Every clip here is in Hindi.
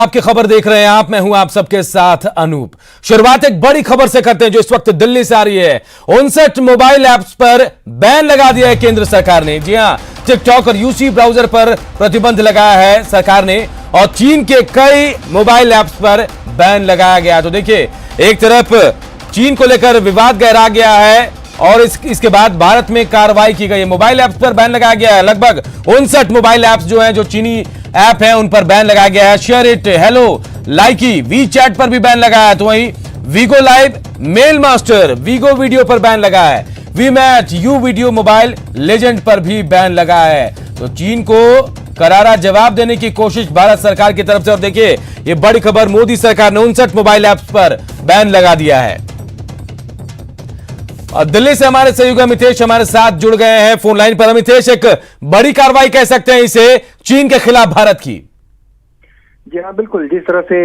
आपकी खबर देख रहे हैं आप, मैं हूं आप सबके साथ अनूप। शुरुआत एक बड़ी खबर से करते हैं जो इस वक्त दिल्ली से आ रही है। 59 मोबाइल ऐप्स पर बैन लगा दिया है केंद्र सरकार ने। जी हां, टिकटॉक और यूसी ब्राउजर पर प्रतिबंध लगाया है सरकार ने और चीन के कई मोबाइल ऐप्स पर बैन लगाया गया। तो देखिए, एक तरफ चीन को लेकर विवाद गहरा गया है और इसके बाद भारत में कार्रवाई की गई है। मोबाइल ऐप्स पर बैन लगाया गया है। लगभग 59 मोबाइल ऐप्स जो हैं, जो चीनी ऐप है, उन पर बैन लगाया गया है। Shareit, Helo, Likee, WeChat पर भी बैन लगाया है। तो वहीं Vigo Live, Mail Master, Vigo Video पर बैन लगा है। We Match, U Video Mobile Legend पर भी बैन लगा है। तो चीन को करारा जवाब देने की कोशिश भारत सरकार की तरफ से। और देखिए, ये बड़ी खबर, मोदी सरकार ने 59 मोबाइल ऐप्स पर बैन लगा दिया है। और दिल्ली से हमारे सहयोगी अमितेश हमारे साथ जुड़ गए हैं फोन लाइन पर। अमितेश, एक बड़ी कार्रवाई कह सकते हैं इसे चीन के खिलाफ भारत की। जी हाँ, बिल्कुल। जिस तरह से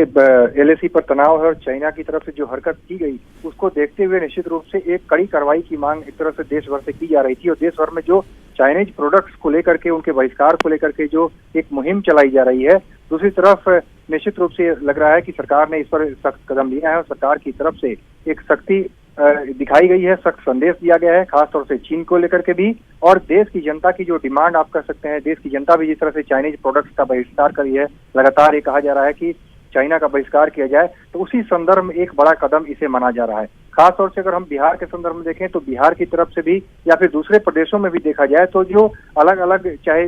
एलएसी पर तनाव है और चाइना की तरफ से जो हरकत की गई, उसको देखते हुए निश्चित रूप से एक कड़ी कार्रवाई की मांग एक तरह से देश भर से की जा रही थी। और देश भर में जो चाइनीज प्रोडक्ट्स को लेकर के, उनके बहिष्कार को लेकर के जो एक मुहिम चलाई जा रही है, दूसरी तरफ निश्चित रूप से लग रहा है कि सरकार ने इस पर सख्त कदम लिया है और सरकार की तरफ से एक सख्ती दिखाई गई है, सख्त संदेश दिया गया है, खासतौर से चीन को लेकर के भी। और देश की जनता की जो डिमांड आप कर सकते हैं, देश की जनता भी जिस तरह से चाइनीज प्रोडक्ट्स का बहिष्कार करी है, लगातार ये कहा जा रहा है कि चाइना का बहिष्कार किया जाए, तो उसी संदर्भ में एक बड़ा कदम इसे माना जा रहा है। खासतौर से अगर हम बिहार के संदर्भ में देखें तो बिहार की तरफ से भी या फिर दूसरे प्रदेशों में भी देखा जाए तो जो अलग अलग, चाहे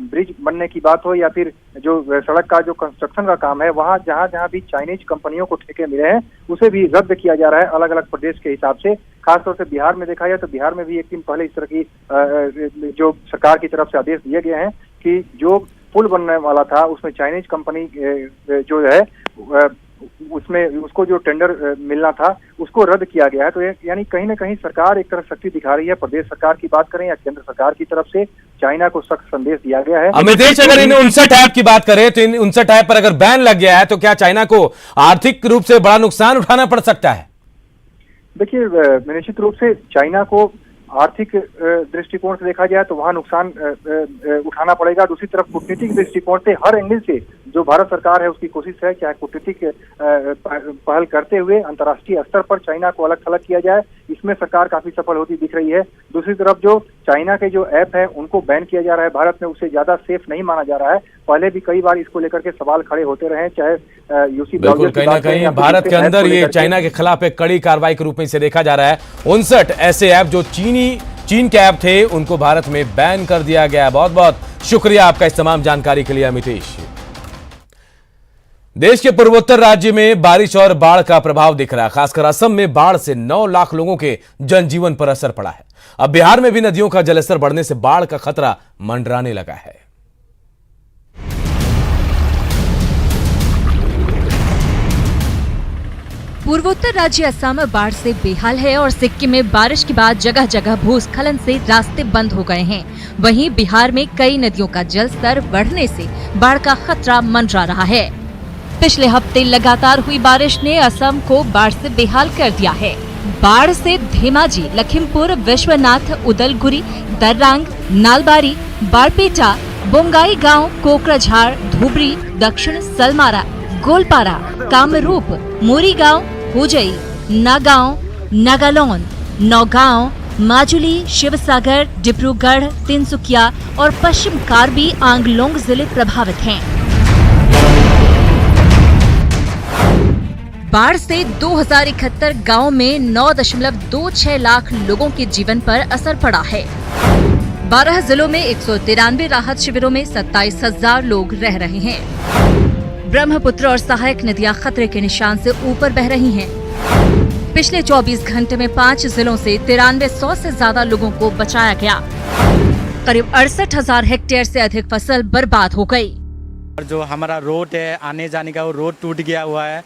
ब्रिज बनने की बात हो या फिर जो सड़क का जो कंस्ट्रक्शन का काम है, वहाँ जहाँ जहाँ भी चाइनीज कंपनियों को ठेके मिले हैं, उसे भी रद्द किया जा रहा है अलग अलग प्रदेश के हिसाब से। खासतौर से बिहार में देखा जाए तो बिहार में भी एक दिन पहले इस तरह की जो सरकार की तरफ से आदेश दिए गए हैं कि जो पुल बनने वाला था उसमें चाइनीज कंपनी जो है उसमें उसको जो टेंडर मिलना था उसको रद्द किया गया है। तो यानी कहीं ना कहीं सरकार एक तरफ शक्ति दिखा रही है। प्रदेश सरकार की बात करें या केंद्र सरकार की तरफ से चाइना को सख्त संदेश दिया गया है। अमितेश, अगर इन 59 ऐप की बात करें तो इन 59 ऐप पर अगर बैन लग गया है तो क्या चाइना को आर्थिक रूप से बड़ा नुकसान उठाना पड़ सकता है? देखिए, निश्चित रूप से चाइना को आर्थिक दृष्टिकोण से देखा जाए तो वहाँ नुकसान उठाना पड़ेगा। दूसरी तरफ कूटनीतिक दृष्टिकोण से हर एंगल से जो भारत सरकार है उसकी कोशिश है, चाहे कूटनीतिक पहल करते हुए अंतर्राष्ट्रीय स्तर पर चाइना को अलग थलग किया जाए, इसमें सरकार काफी सफल होती दिख रही है। दूसरी तरफ जो चाइना के जो ऐप है उनको बैन किया जा रहा है भारत में, उसे ज्यादा सेफ नहीं माना जा रहा है। पहले भी कई बार इसको लेकर के सवाल खड़े होते रहे, चाहे यूसी बिल्कुल, कहीं ना कहीं भारत के अंदर ये चाइना के खिलाफ एक कड़ी कार्रवाई के रूप में इसे देखा जा रहा है। 59 ऐसे ऐप जो चीन के ऐप थे उनको भारत में बैन कर दिया गया है। बहुत बहुत शुक्रिया आपका इस तमाम जानकारी के लिए अमितेश। देश के पूर्वोत्तर राज्य में बारिश और बाढ़ का प्रभाव दिख रहा है। खासकर असम में बाढ़ से 9 लाख लोगों के जनजीवन पर असर पड़ा है। अब बिहार में भी नदियों का जलस्तर बढ़ने से बाढ़ का खतरा मंडराने लगा है। पूर्वोत्तर राज्य असम बाढ़ से बेहाल है और सिक्किम में बारिश के बाद जगह जगह भूस्खलन से रास्ते बंद हो गए हैं। वहीं बिहार में कई नदियों का जलस्तर बढ़ने से बाढ़ का खतरा मंडरा रहा है। पिछले हफ्ते लगातार हुई बारिश ने असम को बाढ़ से बेहाल कर दिया है। बाढ़ से धेमाजी, लखीमपुर, विश्वनाथ, उदलगुरी, दर्रांग, नालबारी, बारपेटा, बोंगाई गांव, कोकराझार, धुबरी, दक्षिण सलमारा, गोलपारा, कामरूप, मोरीगांव, हुजई, नागांव, नागालौन, नौगांव, माजुली, शिवसागर, डिब्रूगढ़, तिनसुकिया और पश्चिम कार्बी आंगलोंग जिले प्रभावित हैं। बाढ़ से 2071 गांव में 9.26 लाख लोगों के जीवन पर असर पड़ा है। 12 जिलों में 193 राहत शिविरों में 27,000 लोग रह रहे हैं। ब्रह्मपुत्र और सहायक नदियां खतरे के निशान से ऊपर बह रही हैं। पिछले 24 घंटे में 5 जिलों से 9300 से ज्यादा लोगों को बचाया गया। करीब 68,000 हेक्टेयर से अधिक फसल बर्बाद हो गई। जो हमारा रोड है आने जाने का, वो रोड टूट गया हुआ है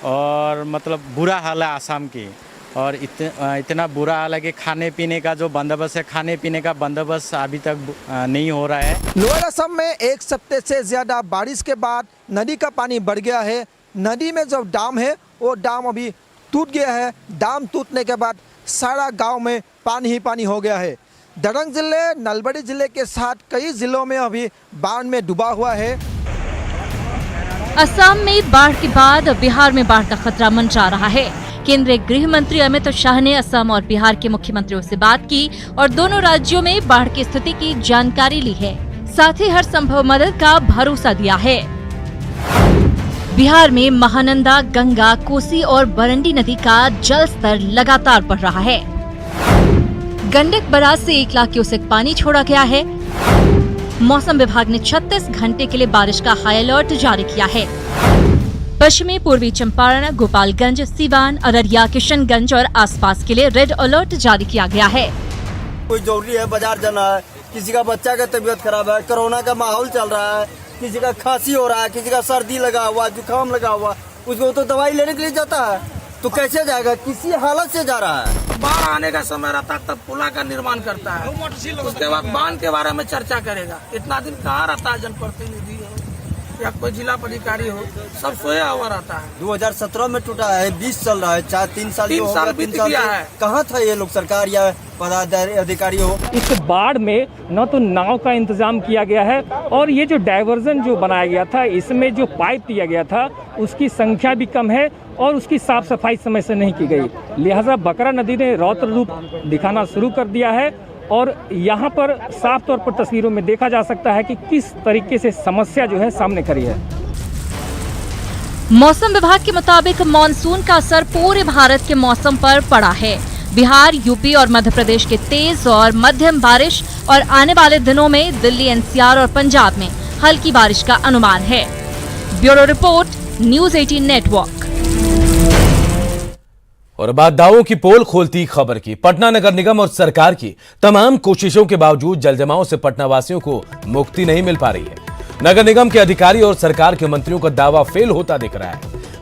और मतलब बुरा हाल है आसाम की। और इतना बुरा हाल है कि खाने पीने का जो बंदोबस्त है, खाने पीने का बंदोबस्त अभी तक नहीं हो रहा है। लोअर असम में एक सप्ताह से ज्यादा बारिश के बाद नदी का पानी बढ़ गया है। नदी में जो डाम है वो डाम अभी टूट गया है। डाम टूटने के बाद सारा गांव में पानी ही पानी हो गया है। दरंग जिले, नलबाड़ी जिले के साथ कई जिलों में अभी बाढ़ में डूबा हुआ है। असम में बाढ़ के बाद बिहार में बाढ़ का खतरा मंडरा रहा है। केंद्रीय गृह मंत्री अमित शाह ने असम और बिहार के मुख्यमंत्रियों से बात की और दोनों राज्यों में बाढ़ की स्थिति की जानकारी ली है। साथ ही हर संभव मदद का भरोसा दिया है। बिहार में महानंदा, गंगा, कोसी और बरंडी नदी का जल स्तर लगातार बढ़ रहा है। गंडक बराज से 1 लाख क्यूसेक पानी छोड़ा गया है। मौसम विभाग ने 36 घंटे के लिए बारिश का हाई अलर्ट जारी किया है। पश्चिमी पूर्वी चंपारण, गोपालगंज, सीवान, अररिया, किशनगंज और आसपास के लिए रेड अलर्ट जारी किया गया है। कोई जरूरी है, बाजार जाना है, किसी का बच्चा का तबीयत खराब है, कोरोना का माहौल चल रहा है, किसी का खांसी हो रहा है, किसी का सर्दी लगा हुआ, जुकाम लगा हुआ, उसको तो दवाई लेने के लिए जाता है, तो कैसे जाएगा? किसी हालत से जा रहा है। बाढ़ आने का समय रहता तब पुला का निर्माण करता है, उसके बाद बांध के बारे में चर्चा करेगा। इतना दिन कहाँ रहता है जनप्रतिनिधि हो या कोई जिला अधिकारी हो, सब सोया हुआ रहता है। 2017 में टूटा है, 20 चल रहा है, 3 साल बीत गया है। कहाँ था ये लोग, सरकार या पदाधिकारी हो? इस बाढ़ में न तो नाव का इंतजाम किया गया है और ये जो डायवर्जन जो बनाया गया था, इसमें जो पाइप दिया गया था उसकी संख्या भी कम है और उसकी साफ सफाई समय से नहीं की गई। लिहाजा बकरा नदी ने रौद्र रूप दिखाना शुरू कर दिया है और यहाँ पर साफ तौर पर तस्वीरों में देखा जा सकता है कि किस तरीके से समस्या जो है सामने खड़ी है। मौसम विभाग के मुताबिक मानसून का असर पूरे भारत के मौसम पर पड़ा है। बिहार, यूपी और मध्य प्रदेश के तेज और मध्यम बारिश और आने वाले दिनों में दिल्ली, एनसीआर और पंजाब में हल्की बारिश का अनुमान है। Bureau report, news 18 network. और बात दावों की पोल खोलती खबर की। पटना नगर निगम और सरकार की तमाम कोशिशों के बावजूद जलजमाव से पटना वासियों को मुक्ति नहीं मिल पा रही है। नगर निगम के अधिकारी और सरकार के मंत्रियों का दावा फेल होता दिख रहा है।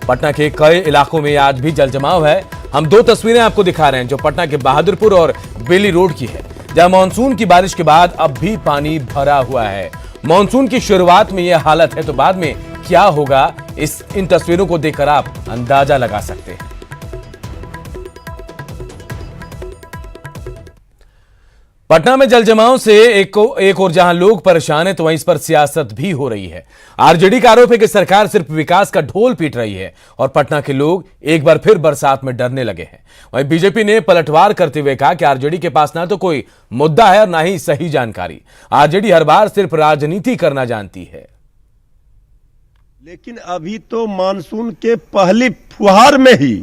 पटना के कई इलाकों में आज भी जलजमाव है। हम 2 तस्वीरें आपको दिखा रहे हैं जो पटना के बहादुरपुर और बेली रोड की है, जहां मानसून की बारिश के बाद अब भी पानी भरा हुआ है। मानसून की शुरुआत में यह हालत है तो बाद में क्या होगा, इन तस्वीरों को देखकर आप अंदाजा लगा सकते हैं। पटना में जलजमाव से एक और जहां लोग परेशान हैं तो वहीं इस पर सियासत भी हो रही है। आरजेडी का आरोप है कि सरकार सिर्फ विकास का ढोल पीट रही है और पटना के लोग एक बार फिर बरसात में डरने लगे हैं। वहीं बीजेपी ने पलटवार करते हुए कहा कि आरजेडी के पास ना तो कोई मुद्दा है और ना ही सही जानकारी। आरजेडी हर बार सिर्फ राजनीति करना जानती है। लेकिन अभी तो मानसून के पहली फुहार में ही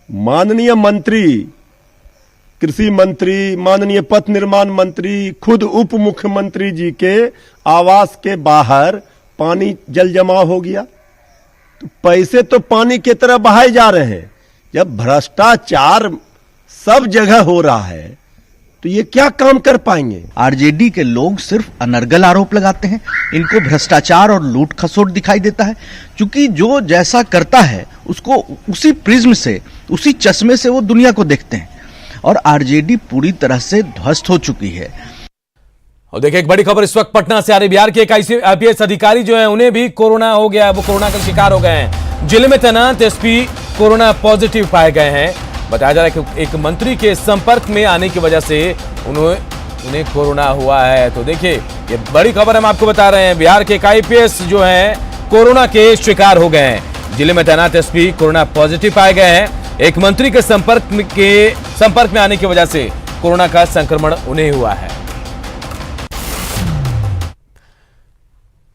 माननीय मंत्री, कृषि मंत्री, माननीय पथ निर्माण मंत्री, खुद उप मुख्यमंत्री जी के आवास के बाहर पानी जल जमाव हो गया। तो पैसे तो पानी की तरह बहाए जा रहे हैं। जब भ्रष्टाचार सब जगह हो रहा है तो ये क्या काम कर पाएंगे? आरजेडी के लोग सिर्फ अनर्गल आरोप लगाते हैं, इनको भ्रष्टाचार और लूट खसोट दिखाई देता है, क्योंकि जो जैसा करता है उसको उसी प्रिज्म से, उसी चश्मे से वो दुनिया को देखते हैं और आरजेडी पूरी तरह से ध्वस्त हो चुकी है। और देखिए एक बड़ी खबर इस वक्त पटना से आ रही। बिहार के एक आईपीएस अधिकारी जो है उन्हें भी कोरोना हो गया है, वो कोरोना का शिकार हो गए हैं। जिले में तैनात एसपी कोरोना पॉजिटिव पाए गए हैं। बताया जा रहा है कि एक मंत्री के संपर्क में आने की वजह से उन्हें कोरोना हुआ है। तो देखिए ये बड़ी खबर हम आपको बता रहे हैं। बिहार के एक आईपीएस जो है कोरोना के शिकार हो गए हैं। जिले में तैनात एसपी कोरोना पॉजिटिव पाए गए हैं। एक मंत्री के संपर्क में आने की वजह से कोरोना का संक्रमण उन्हें हुआ है।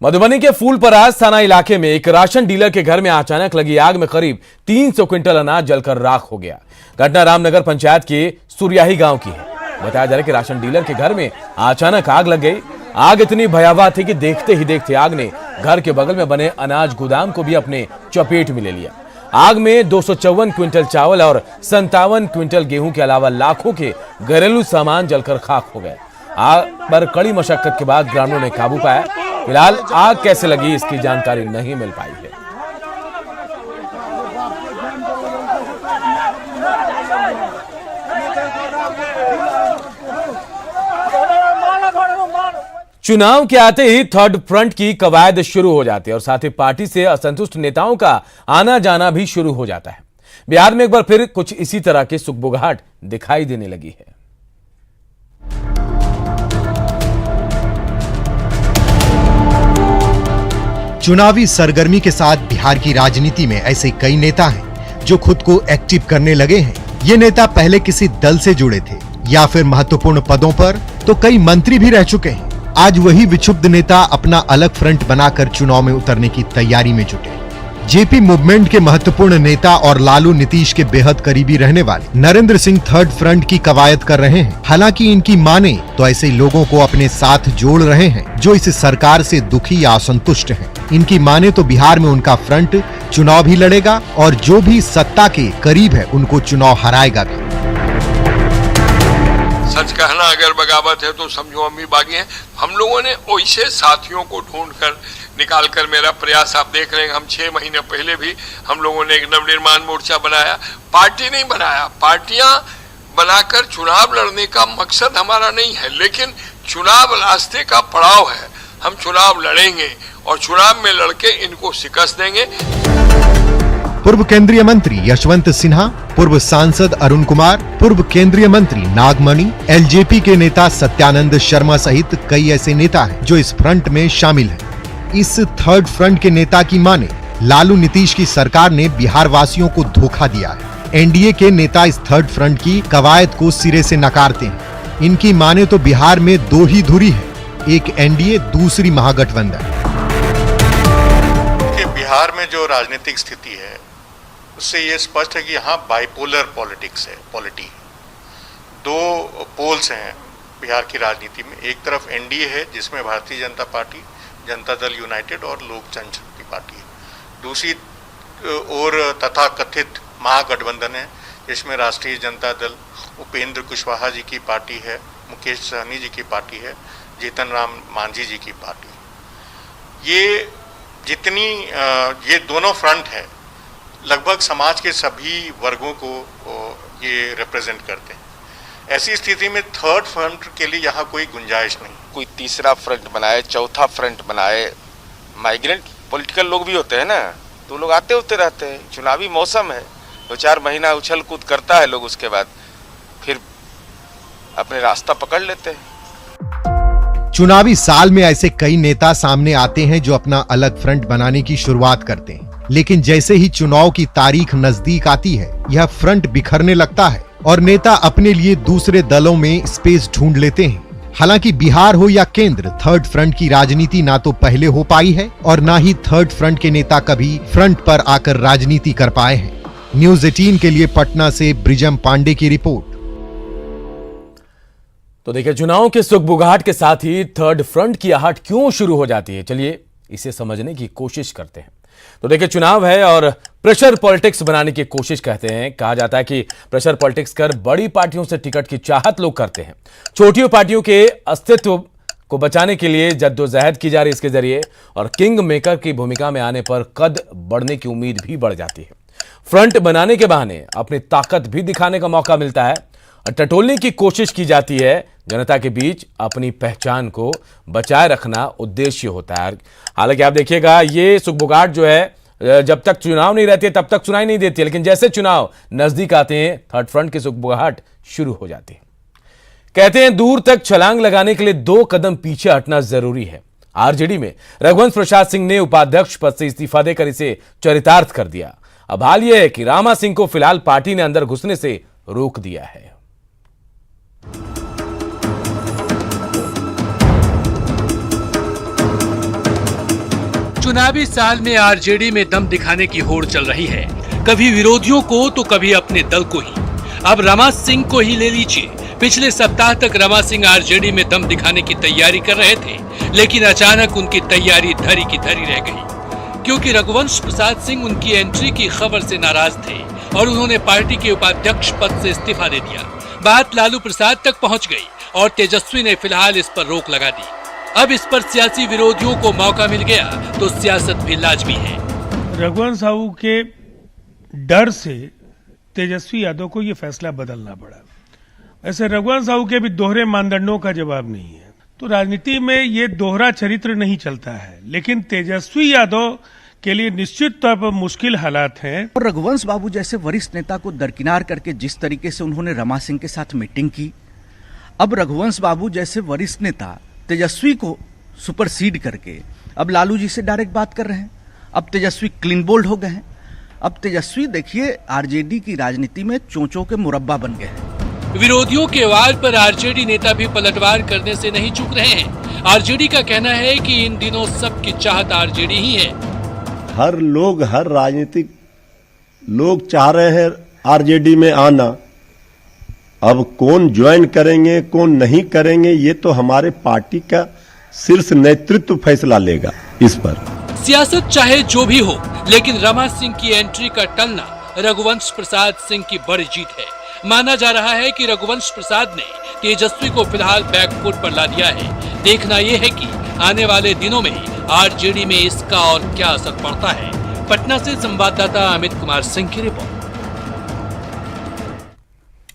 मधुबनी के फूलपरास थाना इलाके में एक राशन डीलर के घर में अचानक लगी आग में करीब 300 क्विंटल अनाज जलकर राख हो गया। घटना रामनगर पंचायत के सुरियाही गांव की है। बताया जा रहा है कि राशन डीलर के घर में अचानक आग लग गई। आग इतनी भयावह थी कि देखते ही देखते आग ने घर के बगल में बने अनाज गोदाम को भी अपने चपेट में ले लिया। आग में 254 क्विंटल चावल और 57 क्विंटल गेहूं के अलावा लाखों के घरेलू सामान जलकर खाक हो गए। आग पर कड़ी मशक्कत के बाद ग्रामीणों ने काबू पाया। फिलहाल आग कैसे लगी इसकी जानकारी नहीं मिल पाई है। चुनाव के आते ही थर्ड फ्रंट की कवायद शुरू हो जाती है और साथ ही पार्टी से असंतुष्ट नेताओं का आना जाना भी शुरू हो जाता है। बिहार में एक बार फिर कुछ इसी तरह की सुगबुगाहट दिखाई देने लगी है। चुनावी सरगर्मी के साथ बिहार की राजनीति में ऐसे कई नेता हैं जो खुद को एक्टिव करने लगे हैं। ये नेता पहले किसी दल से जुड़े थे या फिर महत्वपूर्ण पदों पर, तो कई मंत्री भी रह चुके हैं। आज वही विक्षुब्ध नेता अपना अलग फ्रंट बनाकर चुनाव में उतरने की तैयारी में जुटे। जेपी मूवमेंट के महत्वपूर्ण नेता और लालू नीतीश के बेहद करीबी रहने वाले नरेंद्र सिंह थर्ड फ्रंट की कवायद कर रहे हैं। हालांकि इनकी माने तो ऐसे लोगों को अपने साथ जोड़ रहे हैं जो इस सरकार से दुखी या असंतुष्ट हैं। इनकी माने तो बिहार में उनका फ्रंट चुनाव भी लड़ेगा और जो भी सत्ता के करीब है उनको चुनाव हराएगा भी। सच कहना अगर बगावत है तो समझो हम भी बागी हैं। हम लोगों ने वैसे साथियों को ढूंढकर निकालकर, मेरा प्रयास आप देख रहे हैं, हम 6 महीने पहले भी हम लोगों ने एक नवनिर्माण मोर्चा बनाया। पार्टी नहीं बनाया, पार्टियां बनाकर चुनाव लड़ने का मकसद हमारा नहीं है, लेकिन चुनाव रास्ते का पड़ाव है। हम चुनाव लड़ेंगे और चुनाव में लड़के इनको शिकस्त देंगे। पूर्व केंद्रीय मंत्री यशवंत सिन्हा, पूर्व सांसद अरुण कुमार, पूर्व केंद्रीय मंत्री नागमणि, एलजेपी के नेता सत्यानंद शर्मा सहित कई ऐसे नेता हैं जो इस फ्रंट में शामिल हैं। इस थर्ड फ्रंट के नेता की माने लालू नीतीश की सरकार ने बिहार वासियों को धोखा दिया है। एनडीए के नेता इस थर्ड फ्रंट की कवायद को सिरे से नकारते हैं। इनकी माने तो बिहार में दो ही धुरी है, एक एनडीए, दूसरी महागठबंधन। बिहार में जो राजनीतिक स्थिति है उससे ये स्पष्ट है कि यहाँ बाइपोलर पॉलिटिक्स है, पॉलिटी है। दो पोल्स हैं बिहार की राजनीति में। एक तरफ एनडीए है जिसमें भारतीय जनता पार्टी, जनता दल यूनाइटेड और लोक जनशक्ति पार्टी है। दूसरी ओर तथाकथित महागठबंधन है जिसमें राष्ट्रीय जनता दल, उपेंद्र कुशवाहा जी की पार्टी है, मुकेश सहनी जी की पार्टी है, जीतन राम मांझी जी की पार्टी। ये दोनों फ्रंट है, लगभग समाज के सभी वर्गों को ये रिप्रेजेंट करते हैं। ऐसी स्थिति में थर्ड फ्रंट के लिए यहाँ कोई गुंजाइश नहीं। कोई तीसरा फ्रंट बनाए, चौथा फ्रंट बनाए। माइग्रेंट पॉलिटिकल लोग भी होते हैं ना, तो लोग आते होते रहते हैं। चुनावी मौसम है, 2-4 महीना उछल कूद करता है लोग, उसके बाद फिर अपने रास्ता पकड़ लेते हैं। चुनावी साल में ऐसे कई नेता सामने आते हैं जो अपना अलग फ्रंट बनाने की शुरुआत करते हैं, लेकिन जैसे ही चुनाव की तारीख नजदीक आती है यह फ्रंट बिखरने लगता है और नेता अपने लिए दूसरे दलों में स्पेस ढूंढ लेते हैं। हालांकि बिहार हो या केंद्र, थर्ड फ्रंट की राजनीति ना तो पहले हो पाई है और ना ही थर्ड फ्रंट के नेता कभी फ्रंट पर आकर राजनीति कर पाए हैं। न्यूज़ 18 के लिए पटना से ब्रिजम पांडे की रिपोर्ट। तो देखिए, चुनाव के सुगबुगाहट के साथ ही थर्ड फ्रंट की आहट क्यों शुरू हो जाती है, चलिए इसे समझने की कोशिश करते हैं। तो देखिए, चुनाव है और प्रेशर पॉलिटिक्स बनाने की कोशिश कहते हैं। कहा जाता है कि प्रेशर पॉलिटिक्स कर बड़ी पार्टियों से टिकट की चाहत लोग करते हैं। छोटी पार्टियों के अस्तित्व को बचाने के लिए जद्दोजहद की जा रही इसके जरिए, और किंग मेकर की भूमिका में आने पर कद बढ़ने की उम्मीद भी बढ़ जाती है। फ्रंट बनाने के बहाने अपनी ताकत भी दिखाने का मौका मिलता है और टटोलने की कोशिश की जाती है। जनता के बीच अपनी पहचान को बचाए रखना उद्देश्य होता है। हालांकि आप देखिएगा, ये सुगबुगाहट जो है जब तक चुनाव नहीं रहते तब तक सुनाई नहीं देती, लेकिन जैसे चुनाव नजदीक आते हैं थर्ड फ्रंट की सुगबुगाहट शुरू हो जाती है। कहते हैं दूर तक छलांग लगाने के लिए 2 कदम पीछे हटना जरूरी है। आरजेडी में रघुवंश प्रसाद सिंह ने उपाध्यक्ष पद से इस्तीफा देकर इसे चरितार्थ कर दिया। अब हाल यह है कि रामा सिंह को फिलहाल पार्टी ने अंदर घुसने से रोक दिया है। चुनावी साल में आरजेडी में दम दिखाने की होड़ चल रही है, कभी विरोधियों को तो कभी अपने दल को ही। अब रमा सिंह को ही ले लीजिए। पिछले सप्ताह तक रमा सिंह आरजेडी में दम दिखाने की तैयारी कर रहे थे, लेकिन अचानक उनकी तैयारी धरी की धरी रह गई, क्योंकि रघुवंश प्रसाद सिंह उनकी एंट्री की खबर से नाराज थे और उन्होंने पार्टी के उपाध्यक्ष पद से इस्तीफा दे दिया। बात लालू प्रसाद तक पहुंच गई और तेजस्वी ने फिलहाल इस पर रोक लगा दी। अब इस पर सियासी विरोधियों को मौका मिल गया तो सियासत भी लाजमी है। रघुवंश साहू के डर से तेजस्वी यादव को ये फैसला बदलना पड़ा। ऐसे रघुवंश साहू के भी दोहरे मानदंडों का जवाब नहीं है, तो राजनीति में ये दोहरा चरित्र नहीं चलता है, लेकिन तेजस्वी यादव के लिए निश्चित तौर पर मुश्किल हालात हैं। और रघुवंश बाबू जैसे वरिष्ठ नेता को दरकिनार करके जिस तरीके से उन्होंने रमा सिंह के साथ मीटिंग की, अब रघुवंश बाबू जैसे वरिष्ठ नेता तेजस्वी को सुपरसीड करके अब लालू जी से डायरेक्ट बात कर रहे हैं। अब तेजस्वी क्लीन बोल्ड हो गए हैं। अब तेजस्वी देखिए आरजेडी की राजनीति में चोंचों के मुरब्बा बन गए हैं। विरोधियों के वार पर आरजेडी नेता भी पलटवार करने से नहीं चूक रहे हैं। आरजेडी का कहना है कि इन दिनों सबकी चाहत आरजेडी ही है। हर राजनीतिक लोग चाह रहे हैं आरजेडी में आना। अब कौन ज्वाइन करेंगे कौन नहीं करेंगे ये तो हमारे पार्टी का शीर्ष नेतृत्व फैसला लेगा इस पर। सियासत चाहे जो भी हो, लेकिन रमा सिंह की एंट्री का टलना रघुवंश प्रसाद सिंह की बड़ी जीत है। माना जा रहा है कि रघुवंश प्रसाद ने तेजस्वी को फिलहाल बैकफुट पर ला दिया है। देखना यह है कि आने वाले दिनों में आरजेडी में इसका और क्या असर पड़ता है। पटना से संवाददाता अमित कुमार सिंह की रिपोर्ट।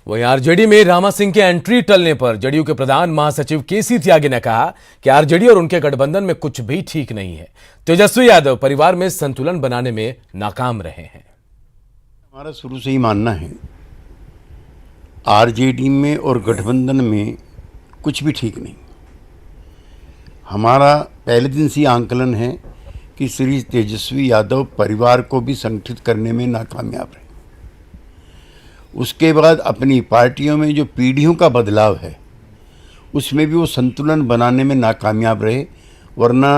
वहीं आरजेडी में रामा सिंह के एंट्री टलने पर जदयू के प्रधान महासचिव केसी त्यागी ने कहा कि आरजेडी और उनके गठबंधन में कुछ भी ठीक नहीं है। तेजस्वी यादव परिवार में संतुलन बनाने में नाकाम रहे हैं। हमारा शुरू से ही मानना है आरजेडी में और गठबंधन में कुछ भी ठीक नहीं। हमारा पहले दिन से आंकलन है कि श्री तेजस्वी यादव परिवार को भी संगठित करने में नाकामयाब रहे। उसके बाद अपनी पार्टियों में जो पीढ़ियों का बदलाव है उसमें भी वो संतुलन बनाने में नाकामयाब रहे। वरना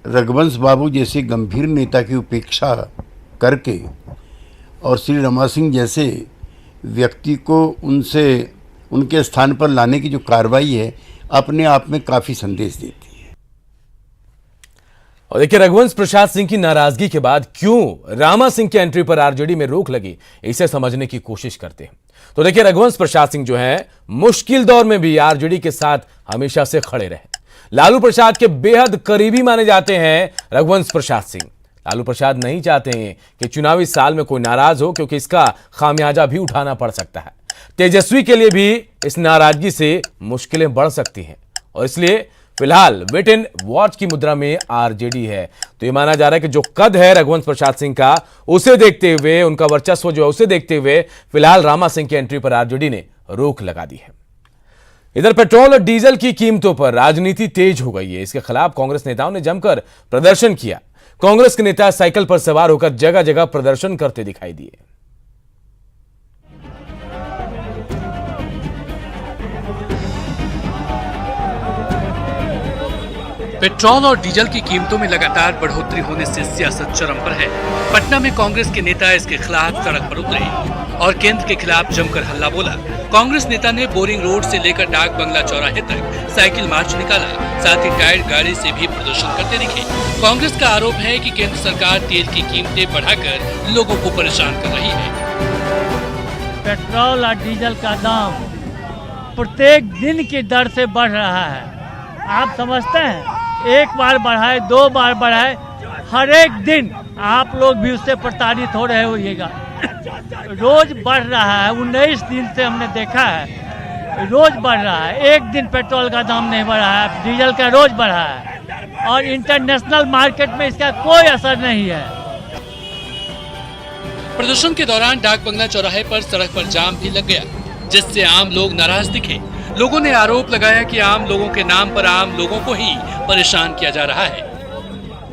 रघुवंश बाबू जैसे गंभीर नेता की उपेक्षा करके और श्री रमा सिंह जैसे व्यक्ति को उनके स्थान पर लाने की जो कार्रवाई है अपने आप में काफ़ी संदेश देती है। और देखिए रघुवंश प्रसाद सिंह की नाराजगी के बाद क्यों रामा सिंह की एंट्री पर आरजेडी में रोक लगी, इसे समझने की कोशिश करते हैं। तो देखिए रघुवंश प्रसाद सिंह जो है मुश्किल दौर में भी आरजेडी के साथ हमेशा से खड़े रहे। लालू प्रसाद के बेहद करीबी माने जाते हैं रघुवंश प्रसाद सिंह। लालू प्रसाद नहीं चाहते हैं कि चुनावी साल में कोई नाराज हो, क्योंकि इसका खामियाजा भी उठाना पड़ सकता है। तेजस्वी के लिए भी इस नाराजगी से मुश्किलें बढ़ सकती हैं और इसलिए फिलहाल वेट एंड वॉच की मुद्रा में आरजेडी है। तो ये माना जा रहा है कि जो कद है रघुवंश प्रसाद सिंह का, उसे देखते हुए, उनका वर्चस्व जो है उसे देखते हुए फिलहाल रामा सिंह की एंट्री पर आरजेडी ने रोक लगा दी है। इधर पेट्रोल और डीजल की कीमतों पर राजनीति तेज हो गई है। इसके खिलाफ कांग्रेस नेताओं ने जमकर प्रदर्शन किया। कांग्रेस के नेता साइकिल पर सवार होकर जगह जगह प्रदर्शन करते दिखाई दिए। पेट्रोल और डीजल की कीमतों में लगातार बढ़ोतरी होने से सियासत चरम पर है। पटना में कांग्रेस के नेता इसके खिलाफ सड़क पर उतरे और केंद्र के खिलाफ जमकर हल्ला बोला। कांग्रेस नेता ने बोरिंग रोड से लेकर डाक बंगला चौराहे तक साइकिल मार्च निकाला, साथ ही टायर गाड़ी से भी प्रदर्शन करते दिखे। कांग्रेस का आरोप है कि केंद्र सरकार तेल की कीमतें बढ़ाकर लोगों को परेशान कर रही है। पेट्रोल और डीजल का दाम प्रत्येक दिन की दर से बढ़ रहा है। आप समझते हैं, एक बार बढ़ाए, दो बार बढ़ाए, हर एक दिन आप लोग भी उससे प्रताड़ित हो रहे होइएगा। रोज बढ़ रहा है, 19 दिन से हमने देखा है, रोज बढ़ रहा है। एक दिन पेट्रोल का दाम नहीं बढ़ा है, डीजल का रोज बढ़ा है और इंटरनेशनल मार्केट में इसका कोई असर नहीं है। प्रदर्शन के दौरान डाक बंगला चौराहे पर सड़क पर जाम भी लग गया, जिससे आम लोग नाराज दिखे। लोगों ने आरोप लगाया कि आम लोगों के नाम पर आम लोगों को ही परेशान किया जा रहा है।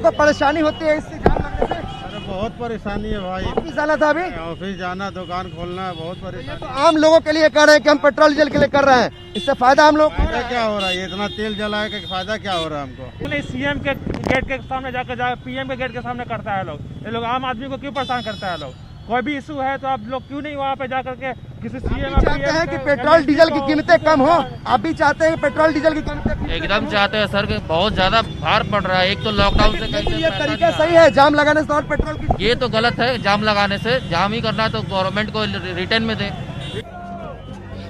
तो परेशानी होती है इससे जाम लगने से? बहुत परेशानी है भाई। ऑफिस जाना था, अभी ऑफिस जाना, दुकान खोलना है, बहुत परेशानी। तो आम लोगों के लिए कह रहे हैं कि हम पेट्रोल डीजल के लिए कर रहे हैं, इससे फायदा हम लोग क्या हो रहा है? इतना तेल जलाए का फायदा क्या हो रहा है हमको? सीएम के गेट के सामने जाकर पीएम के गेट के सामने करता है लोग। ये लोग आम आदमी को क्यों परेशान करता है? लोग कोई भी इशू है तो आप लोग क्यों नहीं वहाँ पे जाकर के किसी सीएम चाहते हैं कि पेट्रोल डीजल की कीमतें कम हो? आप भी चाहते हैं पेट्रोल डीजल की कीमतें? एकदम चाहते हैं सर, बहुत ज्यादा भार पड़ रहा है। एक तो लॉकडाउन से ये तरीका सही है जाम लगाने से और पेट्रोल की? ये तो गलत है, जाम लगाने से। जाम ही करना तो गवर्नमेंट को रिटर्न में दे।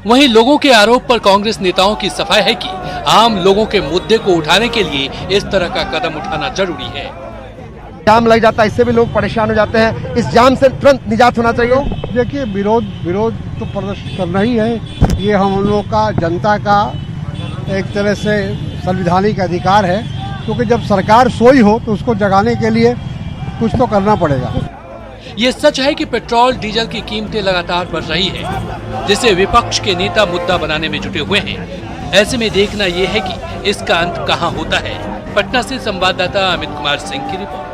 वहीं लोगों के आरोप पर कांग्रेस नेताओं की सफाई है कि आम लोगों के मुद्दे को उठाने के लिए इस तरह का कदम उठाना जरूरी है। जाम लग जाता है, इससे भी लोग परेशान हो जाते हैं। इस जाम से तुरंत निजात होना चाहिए। देखिए, विरोध तो प्रदर्शन करना ही है। ये हम लोग का, जनता का एक तरह से संवैधानिक अधिकार है, क्योंकि जब सरकार सोई हो तो उसको जगाने के लिए कुछ तो करना पड़ेगा। ये सच है कि पेट्रोल डीजल की कीमतें लगातार बढ़ रही है, जिसे विपक्ष के नेता मुद्दा बनाने में जुटे हुए हैं। ऐसे में देखना ये है कि इसका अंत कहां होता है। पटना से संवाददाता अमित कुमार सिंह की रिपोर्ट।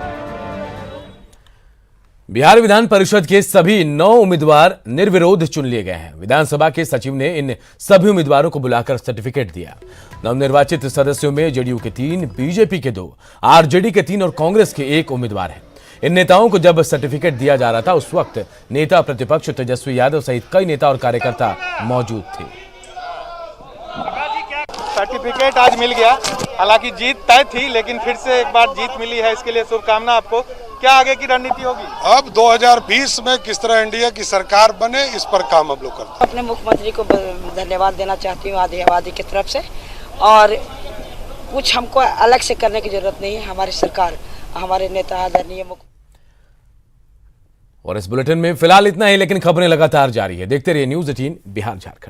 बिहार विधान परिषद के सभी 9 उम्मीदवार निर्विरोध चुन लिए गए हैं। विधानसभा के सचिव ने इन सभी उम्मीदवारों को बुलाकर सर्टिफिकेट दिया। नवनिर्वाचित सदस्यों में जेडीयू के 3, बीजेपी के 2, आरजेडी के 3 और कांग्रेस के 1 उम्मीदवार हैं। इन नेताओं को जब सर्टिफिकेट दिया जा रहा था उस वक्त नेता प्रतिपक्ष तेजस्वी यादव सहित कई नेता और कार्यकर्ता मौजूद थे। सर्टिफिकेट आज मिल गया, हालांकि जीत तय थी लेकिन फिर से एक बार जीत मिली है, इसके लिए शुभकामना आपको। क्या आगे की रणनीति होगी? अब 2020 में किस तरह एनडीए की सरकार बने, इस पर काम हम लोग करते हैं। अपने मुख्यमंत्री को धन्यवाद देना चाहती हूँ आदिवासी की तरफ से, और कुछ हमको अलग से करने की जरूरत नहीं है। हमारी सरकार, हमारे नेता आदरणीय मुख्य। और इस बुलेटिन में फिलहाल इतना ही, लेकिन खबरें लगातार जारी है। देखते रहिए न्यूज़ 18 बिहार झारखंड।